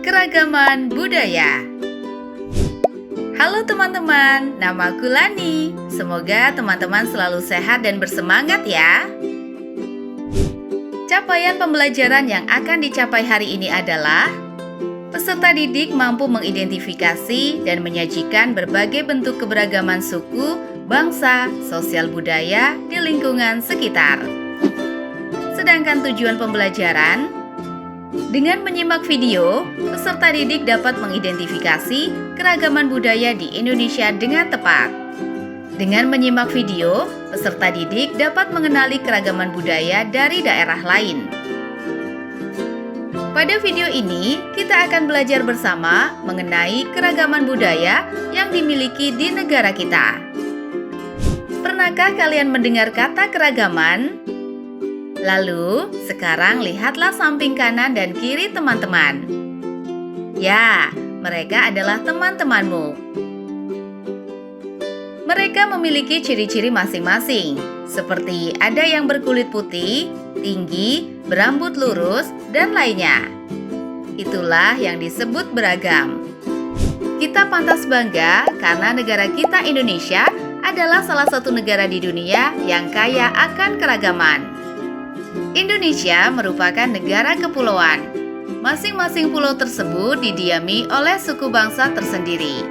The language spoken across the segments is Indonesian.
Keragaman budaya. Halo teman-teman, namaku Lani. Semoga teman-teman selalu sehat dan bersemangat ya. Capaian pembelajaran yang akan dicapai hari ini adalah peserta didik mampu mengidentifikasi dan menyajikan berbagai bentuk keberagaman suku, bangsa, sosial budaya di lingkungan sekitar. Sedangkan tujuan pembelajaran, dengan menyimak video, peserta didik dapat mengidentifikasi keragaman budaya di Indonesia dengan tepat. Dengan menyimak video, peserta didik dapat mengenali keragaman budaya dari daerah lain. Pada video ini, kita akan belajar bersama mengenai keragaman budaya yang dimiliki di negara kita. Pernahkah kalian mendengar kata keragaman? Lalu, sekarang lihatlah samping kanan dan kiri teman-teman. Ya, mereka adalah teman-temanmu. Mereka memiliki ciri-ciri masing-masing, seperti ada yang berkulit putih, tinggi, berambut lurus, dan lainnya. Itulah yang disebut beragam. Kita pantas bangga karena negara kita Indonesia adalah salah satu negara di dunia yang kaya akan keragaman. Indonesia merupakan negara kepulauan. Masing-masing pulau tersebut didiami oleh suku bangsa tersendiri.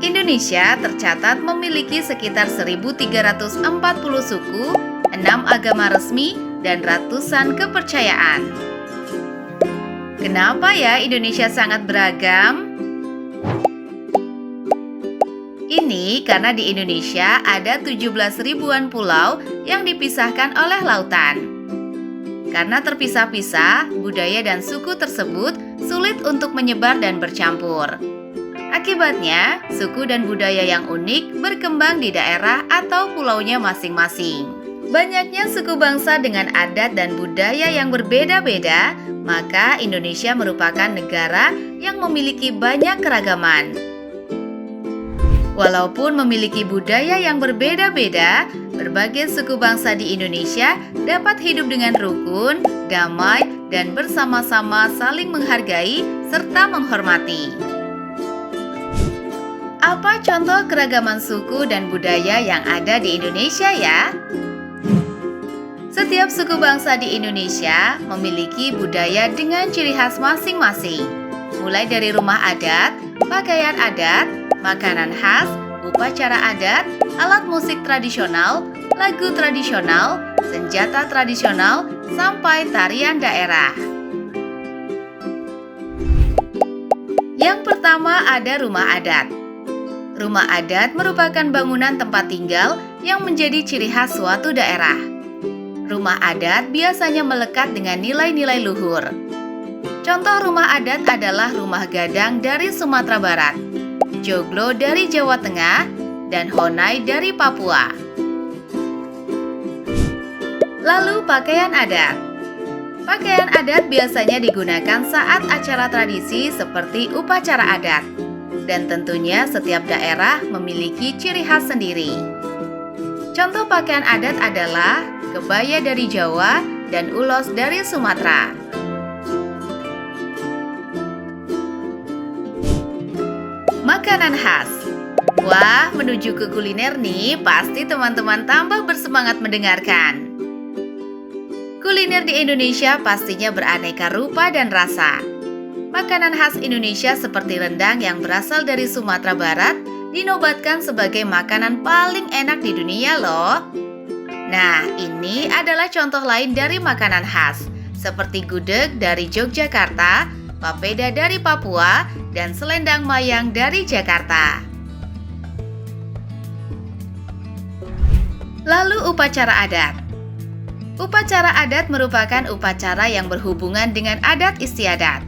Indonesia tercatat memiliki sekitar 1.340 suku, 6 agama resmi, dan ratusan kepercayaan. Kenapa ya Indonesia sangat beragam? Ini karena di Indonesia ada 17 ribuan pulau yang dipisahkan oleh lautan. Karena terpisah-pisah, budaya dan suku tersebut sulit untuk menyebar dan bercampur. Akibatnya, suku dan budaya yang unik berkembang di daerah atau pulaunya masing-masing. Banyaknya suku bangsa dengan adat dan budaya yang berbeda-beda, maka Indonesia merupakan negara yang memiliki banyak keragaman. Walaupun memiliki budaya yang berbeda-beda, berbagai suku bangsa di Indonesia dapat hidup dengan rukun, damai, dan bersama-sama saling menghargai serta menghormati. Apa contoh keragaman suku dan budaya yang ada di Indonesia ya? Setiap suku bangsa di Indonesia memiliki budaya dengan ciri khas masing-masing, mulai dari rumah adat, pakaian adat, makanan khas, upacara adat, alat musik tradisional, lagu tradisional, senjata tradisional, sampai tarian daerah. Yang pertama ada rumah adat. Rumah adat merupakan bangunan tempat tinggal yang menjadi ciri khas suatu daerah. Rumah adat biasanya melekat dengan nilai-nilai luhur. Contoh rumah adat adalah rumah gadang dari Sumatera Barat, joglo dari Jawa Tengah, dan honai dari Papua. Lalu pakaian adat. Pakaian adat biasanya digunakan saat acara tradisi seperti upacara adat. Dan tentunya setiap daerah memiliki ciri khas sendiri. Contoh pakaian adat adalah kebaya dari Jawa dan ulos dari Sumatera. Makanan khas. Wah, menuju ke kuliner nih, pasti teman-teman tambah bersemangat mendengarkan. Kuliner di Indonesia pastinya beraneka rupa dan rasa. Makanan khas Indonesia seperti rendang yang berasal dari Sumatera Barat dinobatkan sebagai makanan paling enak di dunia loh. Nah, ini adalah contoh lain dari makanan khas, seperti gudeg dari Yogyakarta, papeda dari Papua, dan selendang mayang dari Jakarta. Lalu upacara adat. Upacara adat merupakan upacara yang berhubungan dengan adat istiadat.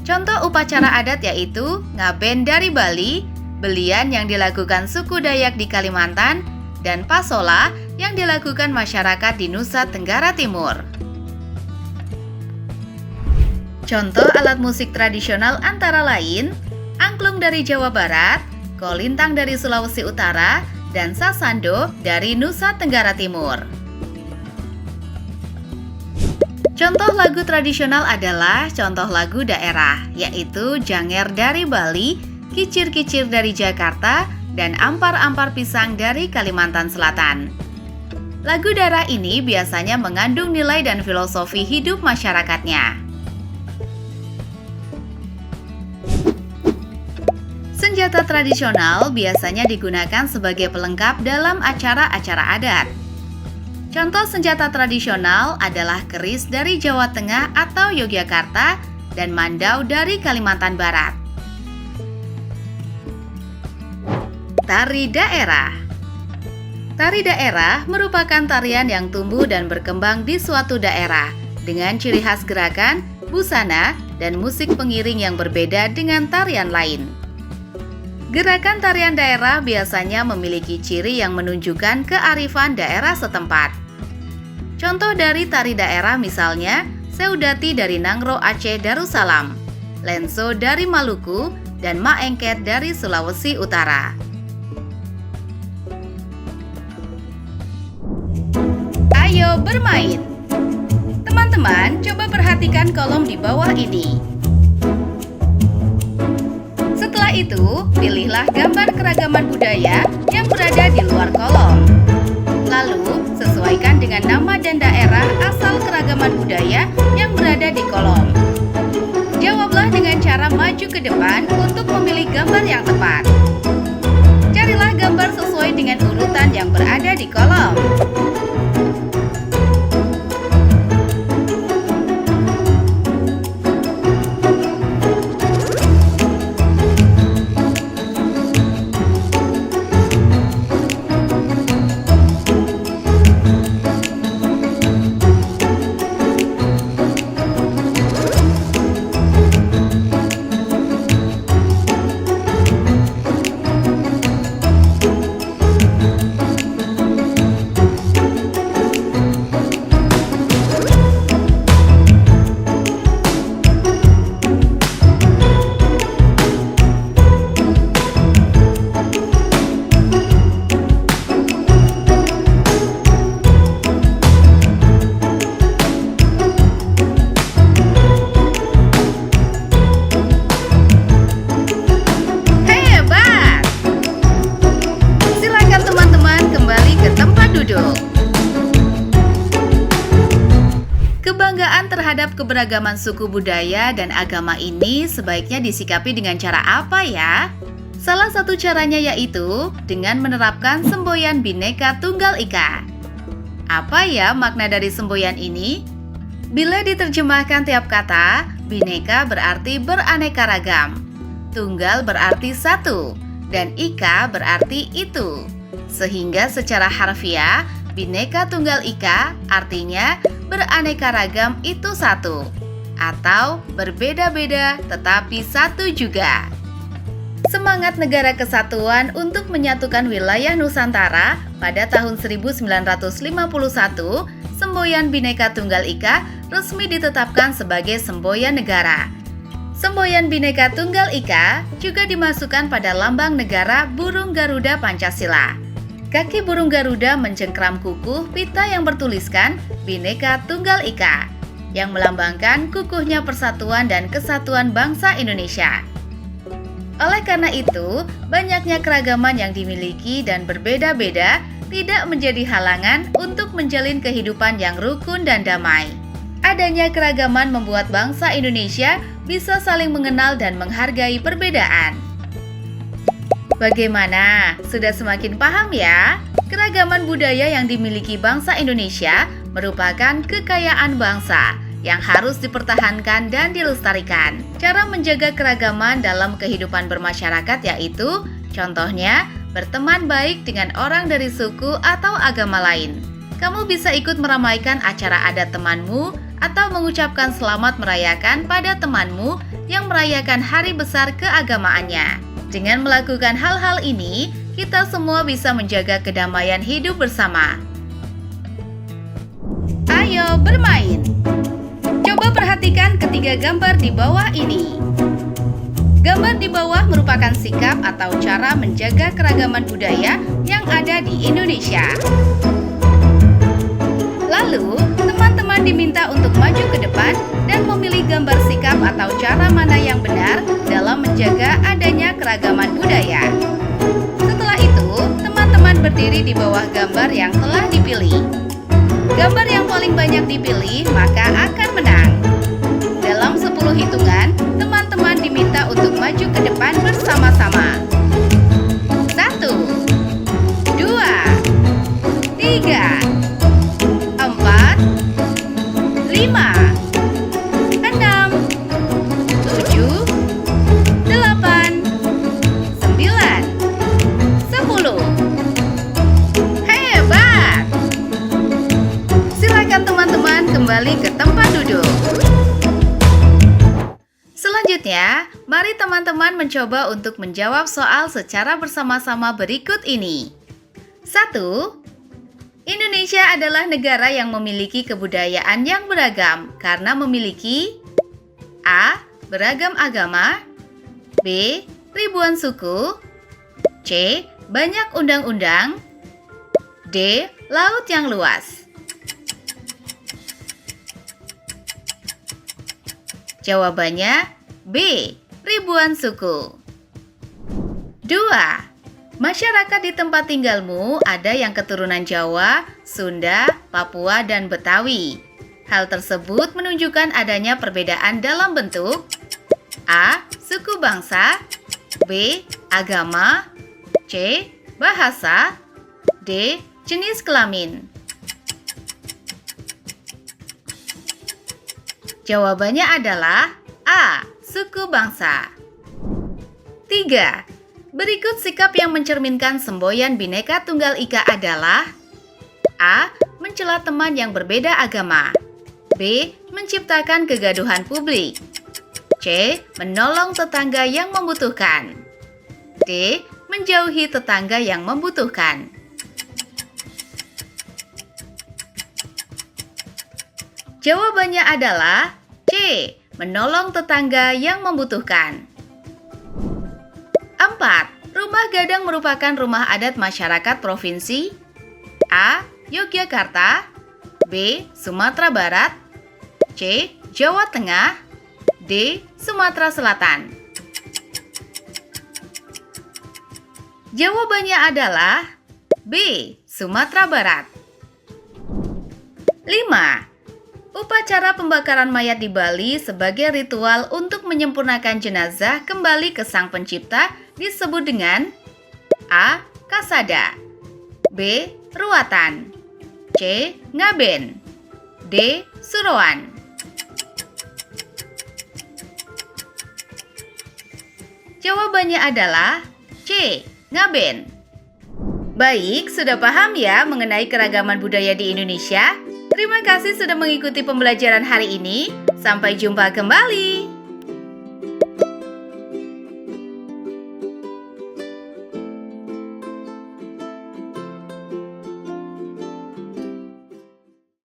Contoh upacara adat yaitu ngaben dari Bali, belian yang dilakukan suku Dayak di Kalimantan, dan pasola yang dilakukan masyarakat di Nusa Tenggara Timur. Contoh alat musik tradisional antara lain angklung dari Jawa Barat, kolintang dari Sulawesi Utara, dan sasando dari Nusa Tenggara Timur. Contoh lagu tradisional adalah contoh lagu daerah, yaitu Janger dari Bali, Kicir-kicir dari Jakarta, dan Ampar-ampar pisang dari Kalimantan Selatan. Lagu daerah ini biasanya mengandung nilai dan filosofi hidup masyarakatnya. Senjata tradisional biasanya digunakan sebagai pelengkap dalam acara-acara adat. Contoh senjata tradisional adalah keris dari Jawa Tengah atau Yogyakarta dan mandau dari Kalimantan Barat. Tari daerah. Tari daerah merupakan tarian yang tumbuh dan berkembang di suatu daerah dengan ciri khas gerakan, busana, dan musik pengiring yang berbeda dengan tarian lain. Gerakan tarian daerah biasanya memiliki ciri yang menunjukkan kearifan daerah setempat. Contoh dari tari daerah misalnya, Seudati dari Nangro Aceh Darussalam, Lenso dari Maluku, dan Maengket dari Sulawesi Utara. Ayo bermain! Teman-teman, coba perhatikan kolom di bawah ini. Setelah itu, pilihlah gambar keragaman budaya yang berada di luar kolom. Lalu, sesuaikan dengan nama dan daerah asal keragaman budaya yang berada di kolom. Jawablah dengan cara maju ke depan untuk memilih gambar yang tepat. Carilah gambar sesuai dengan urutan yang berada di kolom. Kebanggaan terhadap keberagaman suku budaya dan agama ini sebaiknya disikapi dengan cara apa ya? Salah satu caranya yaitu dengan menerapkan semboyan Bhinneka Tunggal Ika. Apa ya makna dari semboyan ini? Bila diterjemahkan tiap kata, Bhinneka berarti beraneka ragam, Tunggal berarti satu, dan Ika berarti itu. Sehingga secara harfiah, Bhinneka Tunggal Ika artinya beraneka ragam itu satu, atau berbeda-beda tetapi satu juga. Semangat negara kesatuan untuk menyatukan wilayah Nusantara pada tahun 1951, semboyan Bhinneka Tunggal Ika resmi ditetapkan sebagai semboyan negara. Semboyan Bhinneka Tunggal Ika juga dimasukkan pada lambang negara burung Garuda Pancasila. Kaki burung Garuda mencengkram kukuh pita yang bertuliskan Bhinneka Tunggal Ika, yang melambangkan kukuhnya persatuan dan kesatuan bangsa Indonesia. Oleh karena itu, banyaknya keragaman yang dimiliki dan berbeda-beda tidak menjadi halangan untuk menjalin kehidupan yang rukun dan damai. Adanya keragaman membuat bangsa Indonesia bisa saling mengenal dan menghargai perbedaan. Bagaimana? Sudah semakin paham ya? Keragaman budaya yang dimiliki bangsa Indonesia merupakan kekayaan bangsa yang harus dipertahankan dan dilestarikan. Cara menjaga keragaman dalam kehidupan bermasyarakat yaitu, contohnya, berteman baik dengan orang dari suku atau agama lain. Kamu bisa ikut meramaikan acara adat temanmu atau mengucapkan selamat merayakan pada temanmu yang merayakan hari besar keagamaannya. Dengan melakukan hal-hal ini, kita semua bisa menjaga kedamaian hidup bersama. Ayo bermain! Coba perhatikan ketiga gambar di bawah ini. Gambar di bawah merupakan sikap atau cara menjaga keragaman budaya yang ada di Indonesia. Lalu, teman Teman-teman diminta untuk maju ke depan dan memilih gambar sikap atau cara mana yang benar dalam menjaga adanya keragaman budaya. Setelah itu, teman-teman berdiri di bawah gambar yang telah dipilih. Gambar yang paling banyak dipilih maka akan menang. Dalam 10 hitungan, teman-teman diminta untuk maju ke depan bersama-sama. 1, 2, 3, 4, 5, 6, 7, 8, 9, 10. Hebat! Silakan teman-teman kembali ke tempat duduk. Selanjutnya, mari teman-teman mencoba untuk menjawab soal secara bersama-sama berikut ini. 1. Indonesia adalah negara yang memiliki kebudayaan yang beragam karena memiliki A. Beragam agama, B. Ribuan suku, C. Banyak undang-undang, D. Laut yang luas. Jawabannya B. Ribuan suku. 2. Masyarakat di tempat tinggalmu ada yang keturunan Jawa, Sunda, Papua, dan Betawi. Hal tersebut menunjukkan adanya perbedaan dalam bentuk A. Suku bangsa, B. Agama, C. Bahasa, D. Jenis kelamin. Jawabannya adalah A. Suku bangsa. 3. Berikut sikap yang mencerminkan semboyan Bhinneka Tunggal Ika adalah A. Mencela teman yang berbeda agama, B. Menciptakan kegaduhan publik, C. Menolong tetangga yang membutuhkan, D. Menjauhi tetangga yang membutuhkan. Jawabannya adalah C. Menolong tetangga yang membutuhkan. 4. Rumah Gadang merupakan rumah adat masyarakat provinsi A. Yogyakarta, B. Sumatera Barat, C. Jawa Tengah, D. Sumatera Selatan. Jawabannya adalah B. Sumatera Barat. 5. Upacara pembakaran mayat di Bali sebagai ritual untuk menyempurnakan jenazah kembali ke Sang Pencipta disebut dengan A. Kasada, B. Ruatan, C. Ngaben, D. Suroan. Jawabannya adalah C. Ngaben. Baik, sudah paham ya mengenai keragaman budaya di Indonesia? Terima kasih sudah mengikuti pembelajaran hari ini. Sampai jumpa kembali.